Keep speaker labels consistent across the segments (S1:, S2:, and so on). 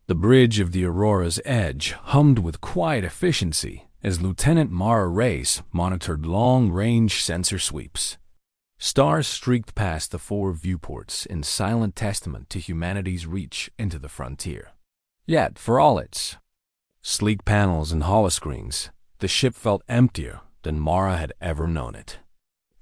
S1: The bridge of the Aurora's edge hummed with quiet efficiency as Lieutenant Mara Reyes monitored long-range sensor sweeps. Stars streaked past the 4 viewports in silent testament to humanity's reach into the frontier. Yet, for all its sleek panels and holoscreens, the ship felt emptier than Mara had ever known it.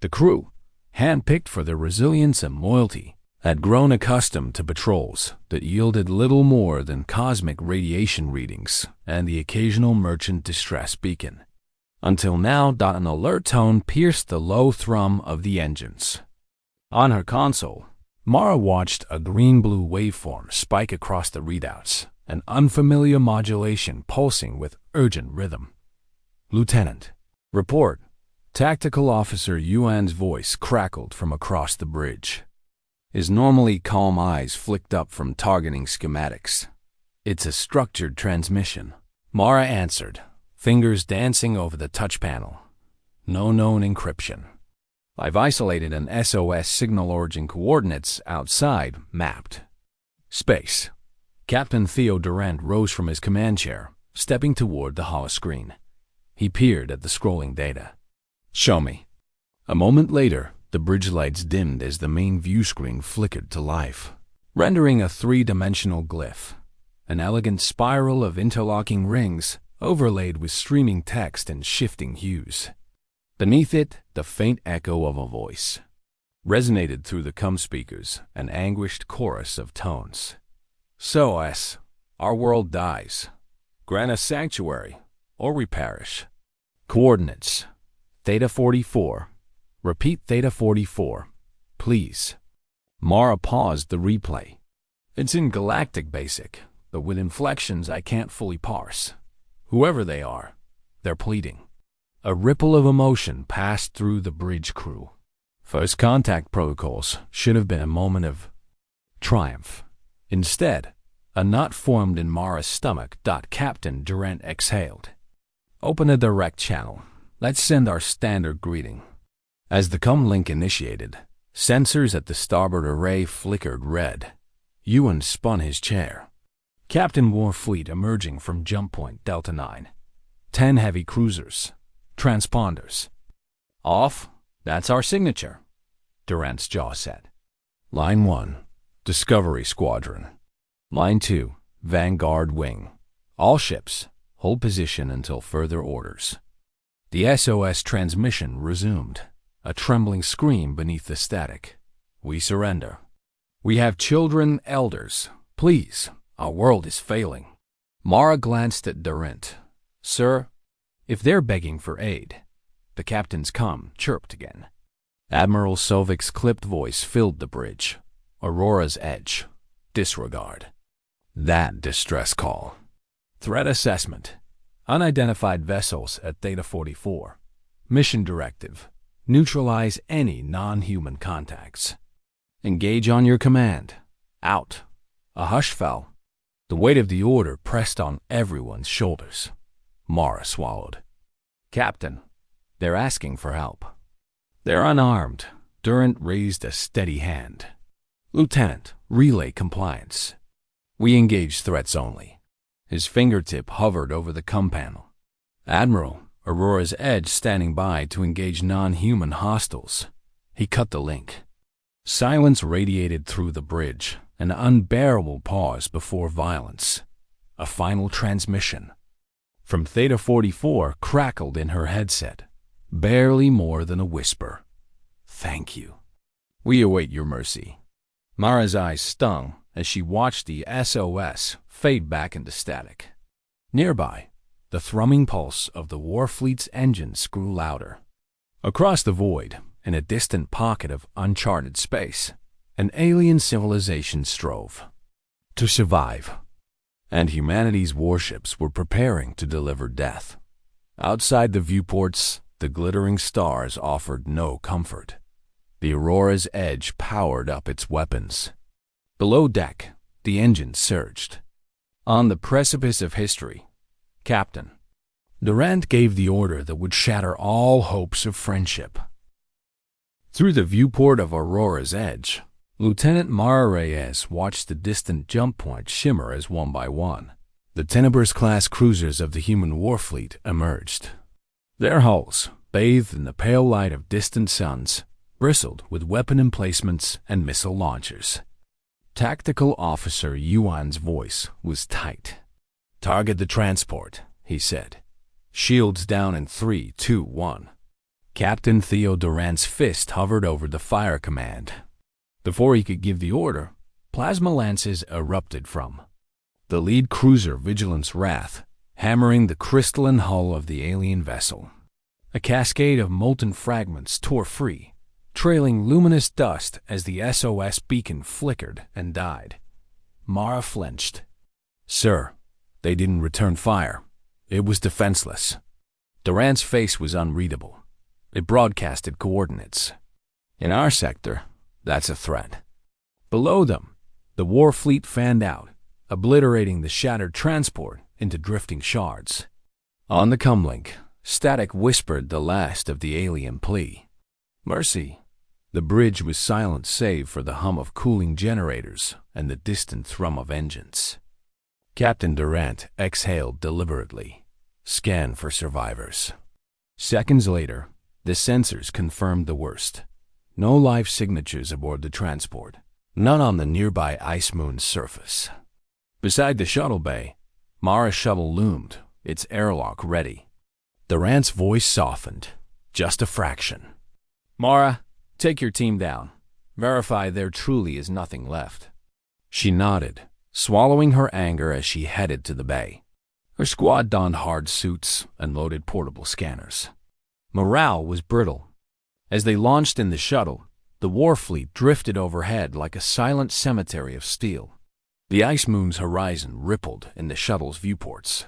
S1: The crew, handpicked for their resilience and loyalty, had grown accustomed to patrols that yielded little more than cosmic radiation readings and the occasional merchant distress beacon. Until now, an alert tone pierced the low thrum of the engines. On her console, Mara watched a green-blue waveform spike across the readouts, an unfamiliar modulation pulsing with urgent rhythm. "Lieutenant, report." Tactical Officer Yuan's voice crackled from across the bridge. His normally calm eyes flicked up from targeting schematics. "It's a structured transmission," Mara answered, fingers dancing over the touch panel. "No known encryption. I've isolated an SOS signal origin coordinates outside, mapped." Space. Captain Theo Durant rose from his command chair, stepping toward the holoscreen. He peered at the scrolling data. "Show me." A moment later, the bridge lights dimmed as the main view screen flickered to life, rendering a 3-dimensional glyph, an elegant spiral of interlocking rings overlaid with streaming text and shifting hues. Beneath it, the faint echo of a voice resonated through the com speakers, an anguished chorus of tones. "SOS, our world dies. Grant us sanctuary, or we perish. Coordinates, Theta 44. Repeat Theta 44, please." Mara paused the replay. "It's in Galactic Basic, but with inflections I can't fully parse. Whoever they are, they're pleading." A ripple of emotion passed through the bridge crew. First contact protocols should have been a moment of triumph. Instead, a knot formed in Mara's stomach. Captain Durant exhaled. "Open a direct channel. Let's send our standard greeting." As the com link initiated, sensors at the starboard array flickered red. Yuan spun his chair. Captain Warfleet emerging from jump point Delta 9. 10 heavy cruisers. Transponders. "Off. That's our signature," Durant's jaw said. "Line 1, Discovery Squadron. Line 2, Vanguard Wing. All ships, hold position until further orders." The SOS transmission resumed, a trembling scream beneath the static. "We surrender. We have children, elders. Please, our world is failing." Mara glanced at Durant. "Sir, if they're begging for aid," the captain's comm chirped again. Admiral Sovik's clipped voice filled the bridge. "Aurora's edge. Disregard that distress call. Threat assessment. Unidentified vessels at Theta 44. Mission directive. Neutralize any non-human contacts. Engage on your command. Out." A hush fell. The weight of the order pressed on everyone's shoulders. Mara swallowed. "Captain, they're asking for help." "They're unarmed." Durant raised a steady hand. "Lieutenant, relay compliance. We engage threats only." His fingertip hovered over the com panel. "Admiral, Aurora's edge standing by to engage non-human hostiles." He cut the link. Silence radiated through the bridge, an unbearable pause before violence. A final transmission from Theta 44 crackled in her headset, barely more than a whisper. "Thank you. We await your mercy." Mara's eyes stung as she watched the SOS fade back into static. Nearby, the thrumming pulse of the Warfleet's engines grew louder. Across the void, in a distant pocket of uncharted space, an alien civilization strove to survive, and humanity's warships were preparing to deliver death. Outside the viewports, the glittering stars offered no comfort. The Aurora's edge powered up its weapons. Below deck, the engine surged. On the precipice of history, Captain Durant gave the order that would shatter all hopes of friendship. Through the viewport of Aurora's edge, Lieutenant Mara Reyes watched the distant jump points shimmer as one by one the Tenebris-class cruisers of the human warfleet emerged. Their hulls, bathed in the pale light of distant suns, bristled with weapon emplacements and missile launchers. Tactical Officer Yuan's voice was tight. "Target the transport," he said. "Shields down in 3, 2, 1. Captain Theo Durant's fist hovered over the fire command. Before he could give the order, plasma lances erupted from the lead cruiser Vigilance Wrath, hammering the crystalline hull of the alien vessel. A cascade of molten fragments tore free, trailing luminous dust as the SOS beacon flickered and died. Mara flinched. "Sir, they didn't return fire. It was defenseless." Durant's face was unreadable. It broadcasted coordinates. "In our sector, that's a threat." Below them, the war fleet fanned out, obliterating the shattered transport into drifting shards. On the comlink, static whispered the last of the alien plea. "Mercy." The bridge was silent save for the hum of cooling generators and the distant thrum of engines. Captain Durant exhaled deliberately. Scan for survivors. Seconds later, the sensors confirmed the worst. No life signatures aboard the transport, none on the nearby ice moon's surface. Beside the shuttle bay, Mara's shuttle loomed, its airlock ready. Durant's voice softened, just a fraction. "Mara, take your team down. Verify there truly is nothing left." She nodded, swallowing her anger as she headed to the bay. Her squad donned hard suits and loaded portable scanners. Morale was brittle. As they launched in the shuttle, the war fleet drifted overhead like a silent cemetery of steel. The ice moon's horizon rippled in the shuttle's viewports.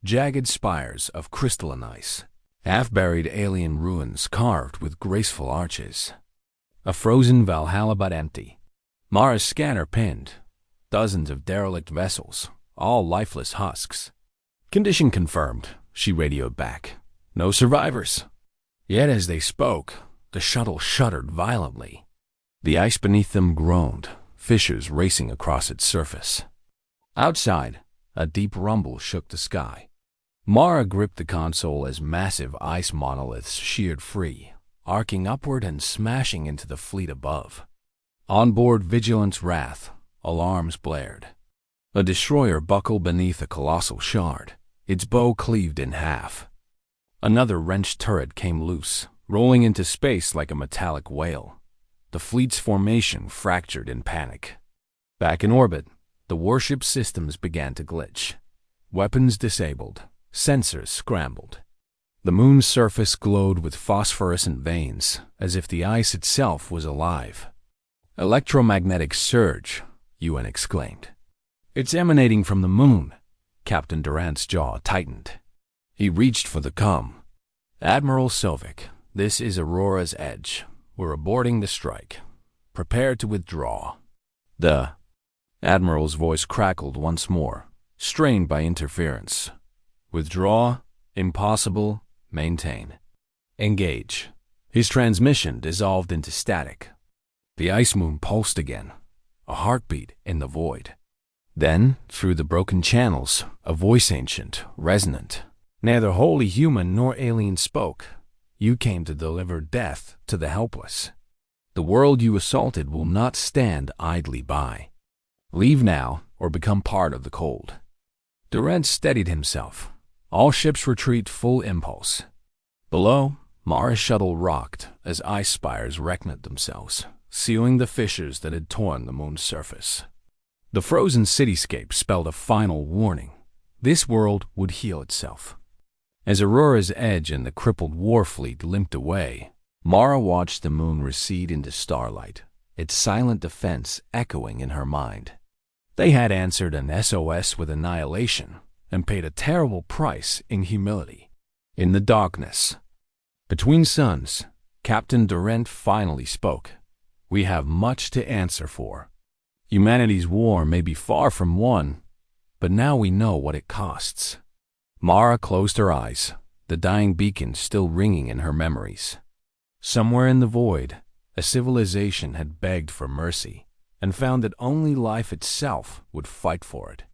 S1: Jagged spires of crystalline ice, half-buried alien ruins carved with graceful arches. A frozen Valhalla but empty. Mara's scanner pinned. Dozens of derelict vessels, all lifeless husks. "Condition confirmed," she radioed back. "No survivors." Yet as they spoke, the shuttle shuddered violently. The ice beneath them groaned, fissures racing across its surface. Outside, a deep rumble shook the sky. Mara gripped the console as massive ice monoliths sheared free, arcing upward and smashing into the fleet above. On board Vigilance Wrath, alarms blared. A destroyer buckled beneath a colossal shard, its bow cleaved in half. Another wrenched turret came loose, rolling into space like a metallic whale. The fleet's formation fractured in panic. Back in orbit, the warship systems began to glitch. Weapons disabled, sensors scrambled. The moon's surface glowed with phosphorescent veins, as if the ice itself was alive. "Electromagnetic surge," Yuan exclaimed. "It's emanating from the moon." Captain Durant's jaw tightened. He reached for the comm. "Admiral Sovic, this is Aurora's Edge. We're aborting the strike. Prepare to withdraw." The Admiral's voice crackled once more, strained by interference. "Withdraw? Impossible. Maintain. Engage." His transmission dissolved into static. The ice moon pulsed again, a heartbeat in the void. Then, through the broken channels, a voice ancient, resonant. Neither wholly human nor alien spoke. "You came to deliver death to the helpless. The world you assaulted will not stand idly by. Leave now or become part of the cold." Durant steadied himself. All ships retreat full impulse. Below, Mara's shuttle rocked as ice spires reckoned themselves, sealing the fissures that had torn the moon's surface. The frozen cityscape spelled a final warning. This world would heal itself. As Aurora's Edge and the crippled war fleet limped away, Mara watched the moon recede into starlight, its silent defense echoing in her mind. They had answered an SOS with annihilation and paid a terrible price in humility. In the darkness, between suns, Captain Durant finally spoke. "We have much to answer for. Humanity's war may be far from won, but now we know what it costs." Mara closed her eyes, the dying beacon still ringing in her memories. Somewhere in the void, a civilization had begged for mercy, and found that only life itself would fight for it.